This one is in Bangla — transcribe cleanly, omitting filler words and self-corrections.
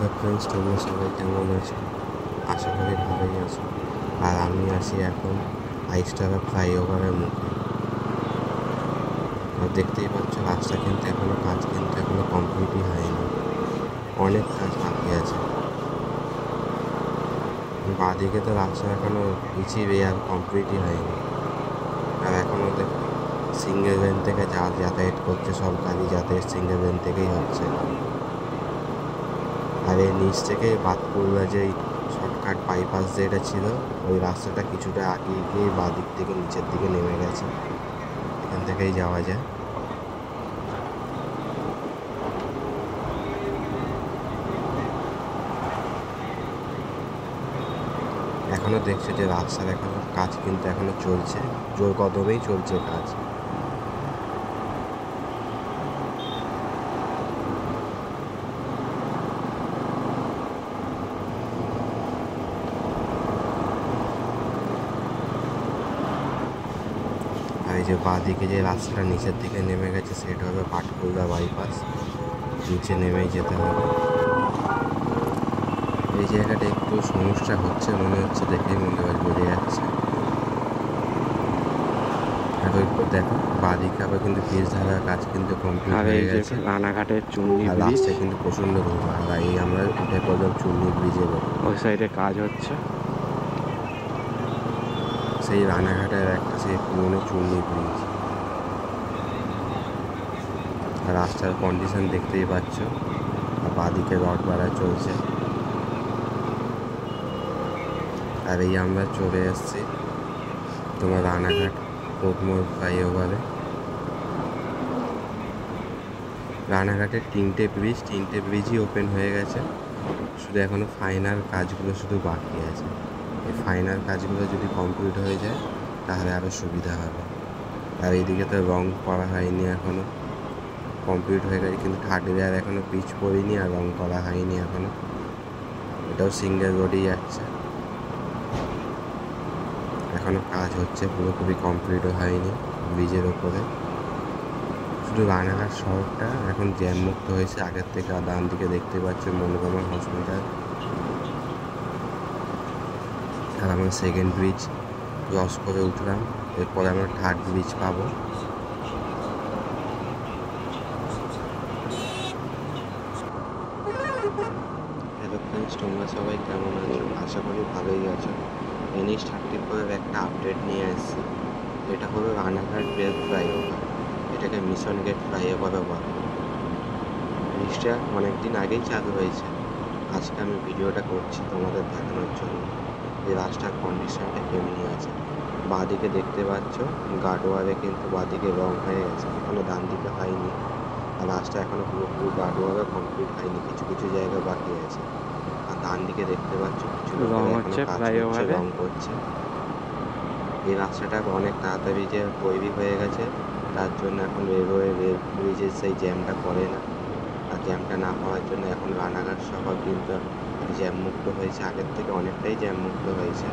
হ্যালো ফ্রেন্ডস, তোমরা সবাই কেমন আছো? আশা করি ভালোই আছো। আর আমি আছি এখন আইস্টারা ফ্লাইওভারের মুখে। আর দেখতেই পাচ্ছ রাস্তা কিন্তু এখনো কমপ্লিটই হয়নি, অনেক কাজ বাকি আছে। বাঁদিকে তো রাস্তা এখনো পিছিয়ে আর কমপ্লিটই হয়নি। আর এখনও দেখো সিঙ্গেল লেন থেকে যাতায়াত করছে, সব গাড়ি যাতায়াত সিঙ্গেল লেন থেকেই হচ্ছে। আর এই নিচ থেকে বাতকুল্লা যেই শর্টকাট বাইপাস যেটা ছিল, ওই রাস্তাটা কিছুটা আগে গিয়ে বাঁদিক থেকে নিচের দিকে নেমে গেছে, এখান থেকেই যাওয়া যায়। এখনও দেখছো যে রাস্তার কাজ কিন্তু এখনো চলছে, জোর কদমেই চলছে কাজ। আর এই যে বাঁদিকে যে রাস্তাটা নিচের দিকে নেমে গেছে, সেটা হবে বাতকুল্লা বাইপাস, নিচে নেমেই যেতে হবে। এই জায়গাটা একটু সমস্যা হচ্ছে মনে হচ্ছে, দেখেই বোঝা যাচ্ছে। আর ওই দেখো বাঁদিকে আবার কিন্তু পিচ ঢালার কাজ কিন্তু কমপ্লিট হয়ে গেছে। রানাঘাটের চুন্নি আর ব্রিজ, রাস্তায় কিন্তু প্রচণ্ড ধোঁয়া। আর এই আমরা উঠে পড়লাম চুন্নি ব্রিজের ওপর। ওই সাইডে কাজ হচ্ছে। সেই রানাঘাটের একটা সেই পুরনো চুন্নি ব্রিজ। আর রাস্তার কন্ডিশন দেখতেই পাচ্ছ। আর বাঁদিকে রড বাড়া চলছে। আর এই আমরা চলে এসেছি তোমার রানাঘাট কোটমোড় ফ্লাইওভারে। রানাঘাটের তিনটে ব্রিজই ওপেন হয়ে গেছে, শুধু এখনও ফাইনাল কাজগুলো শুধু বাকি আছে। এই ফাইনাল কাজগুলো যদি কমপ্লিট হয়ে যায় তাহলে আরও সুবিধা হবে। আর এইদিকে তো রং করা হয়নি এখনও, কমপ্লিট হয়ে গেছে কিন্তু থার্ড লেয়ার এখনও পিচ পড়িনি আর রং করা হয়নি এখনও। এটাও সিঙ্গেল রোডেই যাচ্ছে, এখনও কাজ হচ্ছে, পুরোপুরি কমপ্লিটও হয়নি ব্রিজের ওপরে। শুধু রানাঘাট শহরটা এখন জ্যামমুক্ত হয়েছে আগের থেকে। আর ডান দিকে দেখতে পাচ্ছ মনোরমা হসপিটাল। আর আমরা সেকেন্ড ব্রিজ ক্রস করে উঠলাম, এরপরে আমরা থার্ড ব্রিজ পাবো। হ্যালো ফ্রেন্ডস, তোমরা সবাই কেমন আছো? আশা করি ভালোই আছো। NH-34 একটা আপডেট নিয়ে আসছি। এটা হলো রানাঘাট রেল ফ্লাইওভার, এটাকে মিশন গেট ফ্লাইওভারও বলে। ব্রিজটা অনেকদিন আগেই চালু হয়েছে। আজকে আমি ভিডিওটা করছি তোমাদের দেখানোর জন্য এই রাস্তার কন্ডিশনটা কেমনি আছে। বাঁদিকে দেখতে পাচ্ছ গার্ডওয়ালে কিন্তু বাঁদিকে রং হয়ে গেছে, এখনও ডান দিকে হয়নি। আর রাস্তা এখনও পুরোপুরি গার্ডওয়ালে কমপ্লিট হয়নি, কিছু কিছু জায়গায় বাকি আছে। আর ডান দিকে দেখতে পাচ্ছ কিছু লোকেরা এখনো কাজ করছে, রং করছে। এই রাস্তাটা অনেক তাড়াতাড়ি যে তৈরি হয়ে গেছে, তার জন্য এখন রেল ব্রিজের সেই জ্যামটা পড়ে না। আর জ্যামটা না হওয়ার জন্য এখন রানাঘাট শহর কিন্তু জ্যামমুক্ত হয়েছে, আগের থেকে অনেকটাই জ্যামমুক্ত হয়েছে।